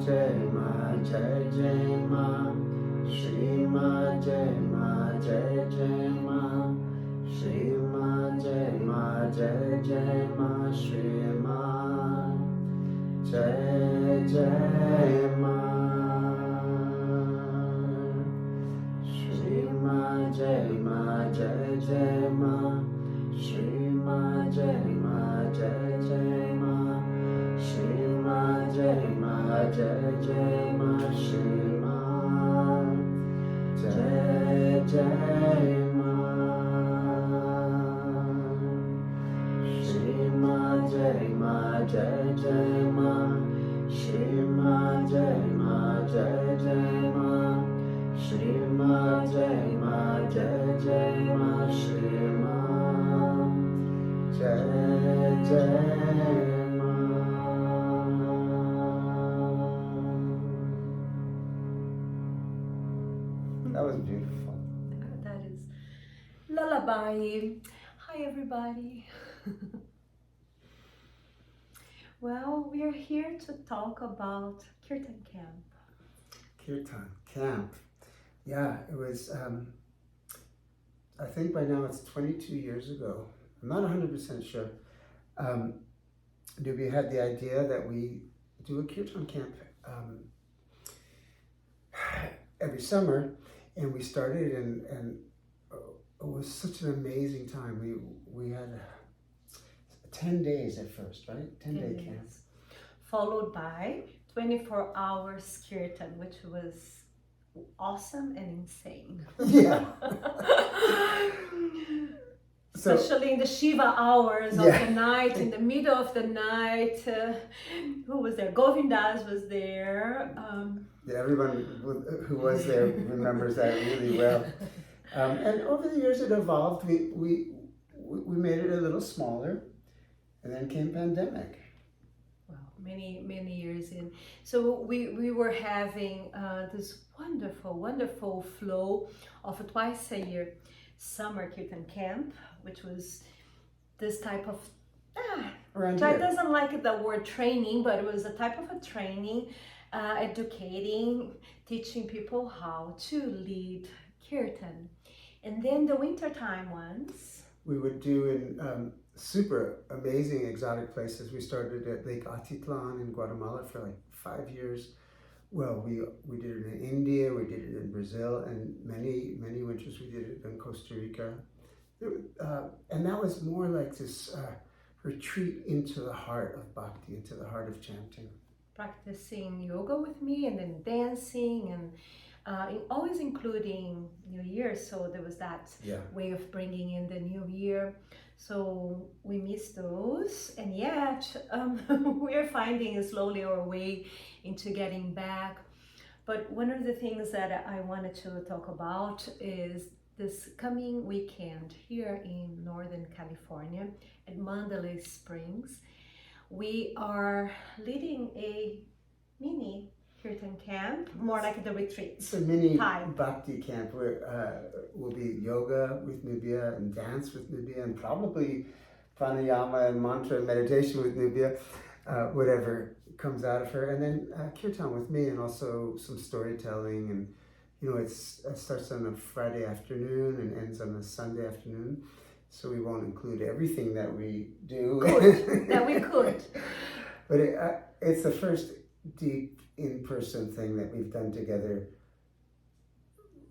Jai Ma, Jai Jai Ma, Shri Ma, Jai Ma, Jai Jai Ma, Shri Ma, Jai Ma, Jai Jai Ma, Shri Ma, Jai Jai Ma, Shri Ma, Jai Ma, Jai Jai Ma, Shri Ma, Jai Ma, Jai Jai Ma, Shri Ma, Jai Ma, Jai Jai Ma, Shri Ma, Jai Jai Ma, Shri Ma, Jai Ma, Jai Jai Ma, Shri Ma, Jai Ma, Jai Jai Ma, Shri Ma, Jai Ma, Jai Jai Ma, Shri Ma, Jai Jai Ma. That was beautiful. That is lullaby. Hi everybody. Well, we are here to talk about Kirtan camp. Kirtan camp. Yeah, it was, I think by now it's 22 years ago. I'm not 100% sure. Nubia had the idea that we do a Kirtan camp every summer, and we started, and it was such an amazing time. We had 10 days at first, right? 10-day camp. Followed by 24 hours Kirtan, which was awesome and insane. Yeah. Especially in the Shiva hours of the night, in the middle of the night. Who was there? Govindas was there. Yeah, everyone who was there remembers that really well. And over the years it evolved. We made it a little smaller, and then came pandemic. Well, many years in. So we were having this wonderful flow of a twice a year summer Kirtan camp, which was this type of Jai doesn't like the word training, but it was a type of a training, educating, teaching people how to lead Kirtan. And then the wintertime ones we would do in super amazing exotic places. We started at Lake Atitlan in Guatemala for like 5 years. Well, we did it in India, we did it in Brazil, and many winters we did it in Costa Rica. And that was more like this retreat into the heart of Bhakti, into the heart of chanting. Practicing yoga with me, and then dancing, and always including New Year. So there was that way of bringing in the New Year. So we miss those, and yet we are finding slowly our way into getting back. But one of the things that I wanted to talk about is this coming weekend here in Northern California at Mandalay Springs. We are leading a mini Kirtan camp, more like the retreat. It's a mini Bhakti camp where will be yoga with Nubia and dance with Nubia and probably pranayama and mantra and meditation with Nubia, whatever comes out of her. And then Kirtan with me, and also some storytelling. And it starts on a Friday afternoon and ends on a Sunday afternoon. So we won't include everything that we do. That we could. But it's the first deep in-person thing that we've done together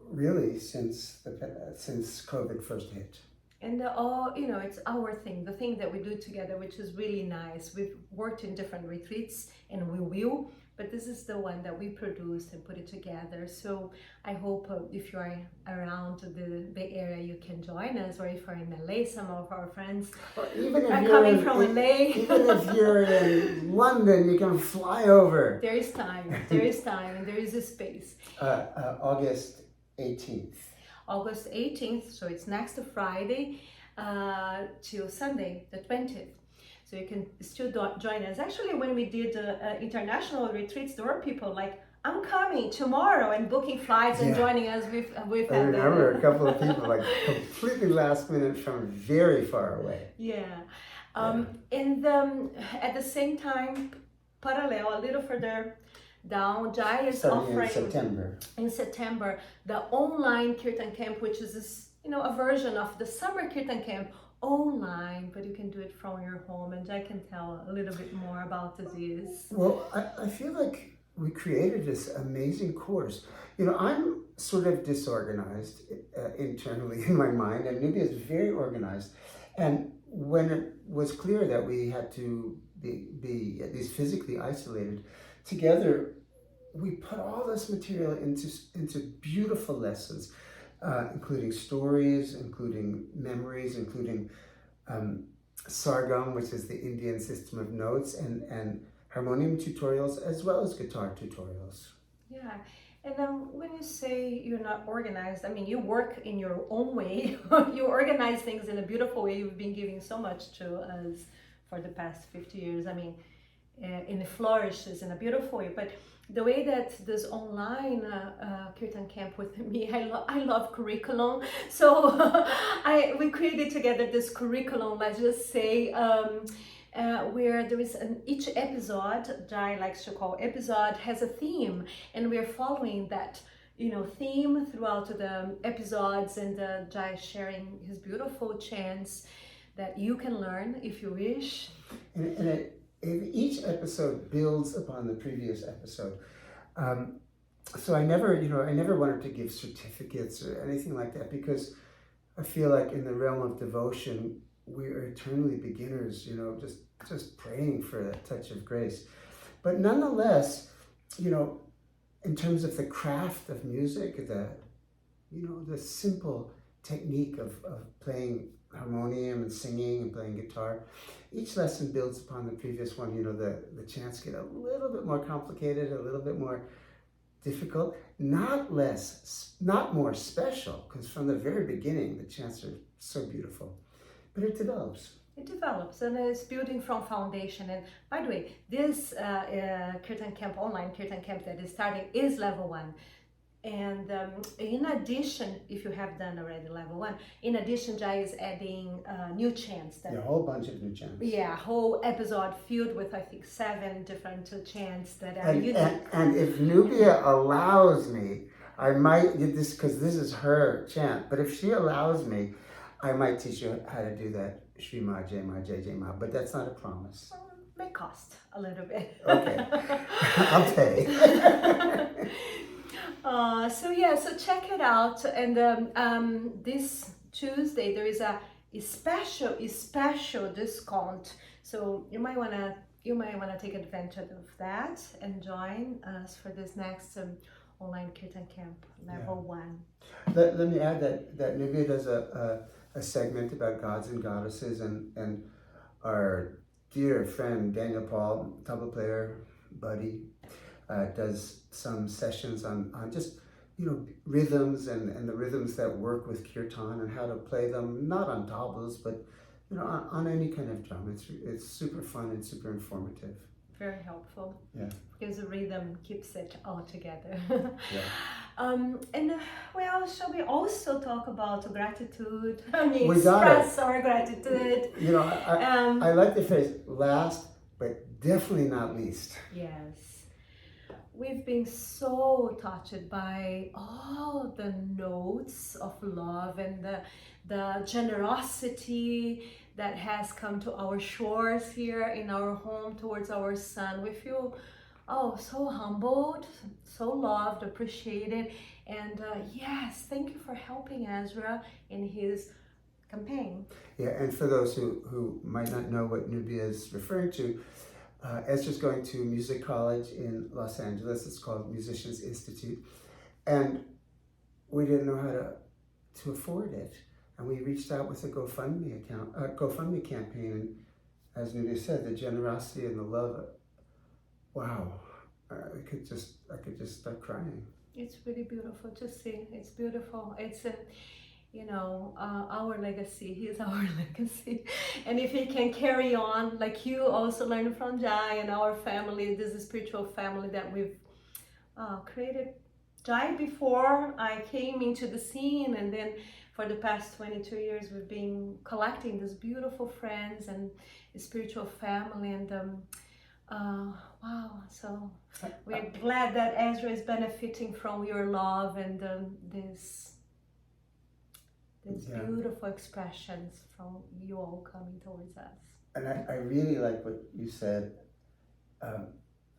really since COVID first hit. And it's our thing, the thing that we do together, which is really nice. We've worked in different retreats, and we will, but this is the one that we produced and put it together. So I hope if you are around the Bay Area, you can join us, or if you're in LA, some of our friends are coming from LA. Even if you're in London, you can fly over. There is time, and there is a space. August 18th. August 18th, so it's next Friday till Sunday, the 20th. So you can still join us. Actually, when we did international retreats, there were people like, I'm coming tomorrow, and booking flights and joining us with I remember a couple of people like completely last minute from very far away. And at the same time, parallel, a little further down. Jai is Starting offering in September. The online Kirtan camp, which is this, a version of the summer Kirtan camp online, but you can do it from your home. And Jai can tell a little bit more about this. Well, I feel like we created this amazing course. I'm sort of disorganized internally in my mind, and Nubia is very organized. And when it was clear that we had to be at least physically isolated, together we put all this material into beautiful lessons, including stories, including memories, including sargam, which is the Indian system of notes, and harmonium tutorials, as well as guitar tutorials. Yeah. And then when you say you're not organized, I mean, you work in your own way. You organize things in a beautiful way. You've been giving so much to us for the past 50 years. I mean, it flourishes in a beautiful way. But the way that this online Kirtan camp with me, I love curriculum. So we created together this curriculum, let's just say, where there is each episode, Jai likes to call episode, has a theme, and we're following that theme throughout the episodes, and Jai sharing his beautiful chants that you can learn if you wish. And each episode builds upon the previous episode. So I never wanted to give certificates or anything like that, because I feel like in the realm of devotion, we are eternally beginners, just praying for that touch of grace. But nonetheless, in terms of the craft of music, the simple technique of playing harmonium and singing and playing guitar, each lesson builds upon the previous one. The chants get a little bit more complicated, a little bit more difficult, not more special, because from the very beginning, the chants are so beautiful. But it develops. It develops, and it's building from foundation. And by the way, this Kirtan camp, online Kirtan camp that is starting, is level 1. And in addition, if you have done already level 1, in addition, Jai is adding new chants. A whole bunch of new chants. Yeah, a whole episode filled with, I think, 7 different chants that are unique. And if Nubia allows me, I might get this, because this is her chant, but if she allows me, I might teach you how to do that Shri Ma, Jai Ma, Jai Jai Ma, but that's not a promise. May cost a little bit. Okay, I'll pay. So check it out. And this Tuesday there is a special discount. So you might wanna take advantage of that and join us for this next online Kirtan camp level 1. Let me add that Nubia does a segment about gods and goddesses, and our dear friend Daniel Paul, tabla player, buddy, does some sessions on just rhythms and the rhythms that work with kirtan and how to play them, not on tablas, but on any kind of drum. It's super fun and super informative. Very helpful. Yeah. Because the rhythm keeps it all together. Yeah. Shall we also talk about gratitude? Express our gratitude. I like the phrase last, but definitely not least. Yes. We've been so touched by all the notes of love and the generosity that has come to our shores here in our home towards our son. We feel so humbled, so loved, appreciated, and yes, thank you for helping Ezra in his campaign. Yeah, and for those who might not know what Nubia is referring to, Ezra's going to music college in Los Angeles. It's called Musicians Institute, and we didn't know how to afford it. And we reached out with a GoFundMe campaign, and as Nubia said, the generosity and the love. Wow, I could just start crying. It's really beautiful to see. It's beautiful. It's our legacy. He's our legacy, and if he can carry on, like you also learned from Jai and our family, this is spiritual family that we've created. Jai, before I came into the scene, and then for the past 22 years, we've been collecting these beautiful friends and a spiritual family. And Wow, so we're glad that Ezra is benefiting from your love and these beautiful expressions from you all coming towards us. And I really like what you said.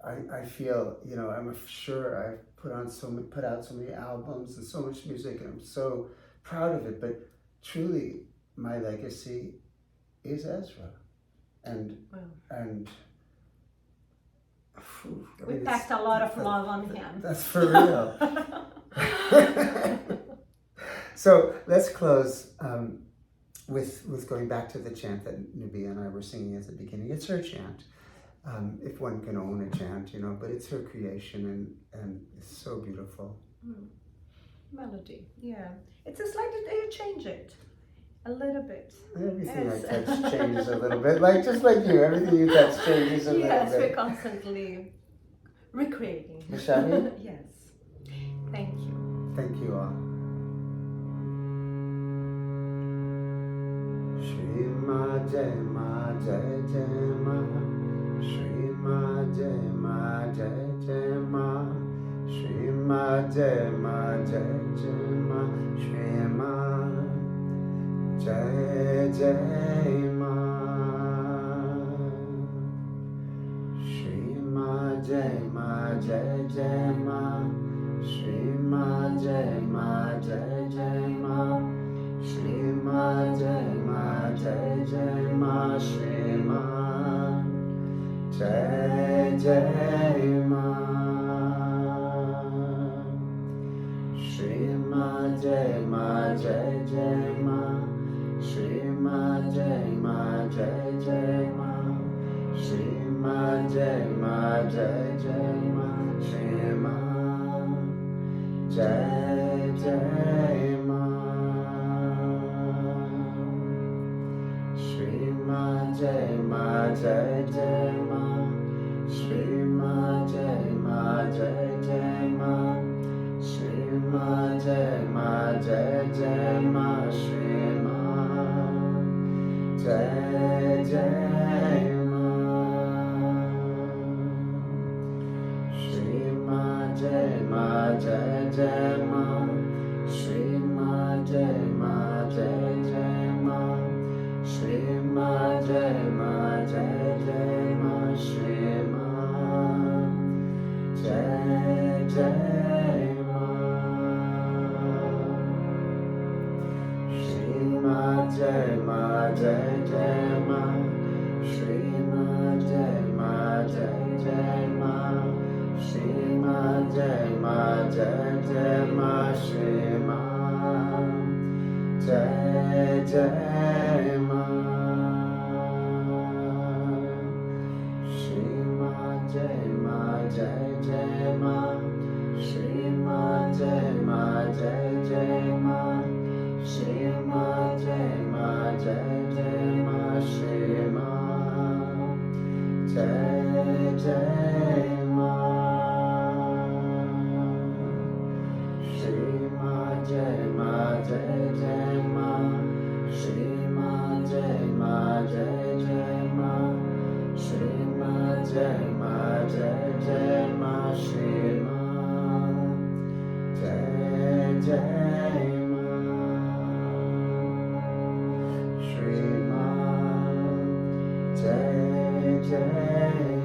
I feel, I'm sure I've put out so many albums and so much music, and I'm so proud of it. But truly, my legacy is Ezra, and we packed a lot of love on him. That's for real. So let's close with going back to the chant that Nubia and I were singing at the beginning. It's her chant. If one can own a chant, but it's her creation, and it's so beautiful. Melody, yeah. It's a slight, you change it a little bit. Everything I touch changes a little bit, just like you. Everything you touch changes a little bit. Yes, we're constantly recreating. Mishami? Yes. Thank you. Thank you all. Shri Ma Jai Ma Jai Jai Ma. Shri Ma Jai Ma Jai Jai Ma. Shri Ma Jai Ma Jai Jai Ma. Shri Ma Jai Jai Ma. Shri Ma Jai Ma Jai Jai Ma. Shri Ma Jai Ma Jai Jai Ma. Shri Ma Jai Ma Jai Jai Ma. Shri Ma Jai Jai Ma. Shri Ma Jai Ma Jai Jai Ma. Shri Ma Jai Ma Jai Jai Ma. Shri Ma Jai Ma Jai Jai Ma. Shri Ma Jai Jai Ma. Shri Ma Jai Ma Jai Jai Ma. Shri Ma Jai Ma Jai Jai Ma. Shri Ma Jai Ma Jai Jai Ma. Shri Ma Jai Jai Ma. Shri Ma Jai Ma Jai Jai Ma. Shri Ma Jai Ma Jai Jai Ma. Shri Ma Jai Ma Jai Jai Ma. Shri Ma Jai Jai Ma. Shri Ma Jai Ma Jai Jai Ma. Shri Ma Jai Ma Jai Jai Ma. Shri Ma Jai Ma Jai Jai Ma. Shri Ma Jai Jai Ma. Shri Ma Jai Ma Jai Jai Ma. Shri Ma Jai Ma Jai Jai Ma. Shri Ma Jai Ma Jai Jai Ma. Shri Ma Jai Jai Ma. Shri Ma Jai Ma Jai Jai Ma. Shri Ma Jai Ma Jai Jai Ma. Shri Ma Jai Ma Jai Jai Ma. Shri Ma Jai Jai Ma. Shri Ma Jai Jai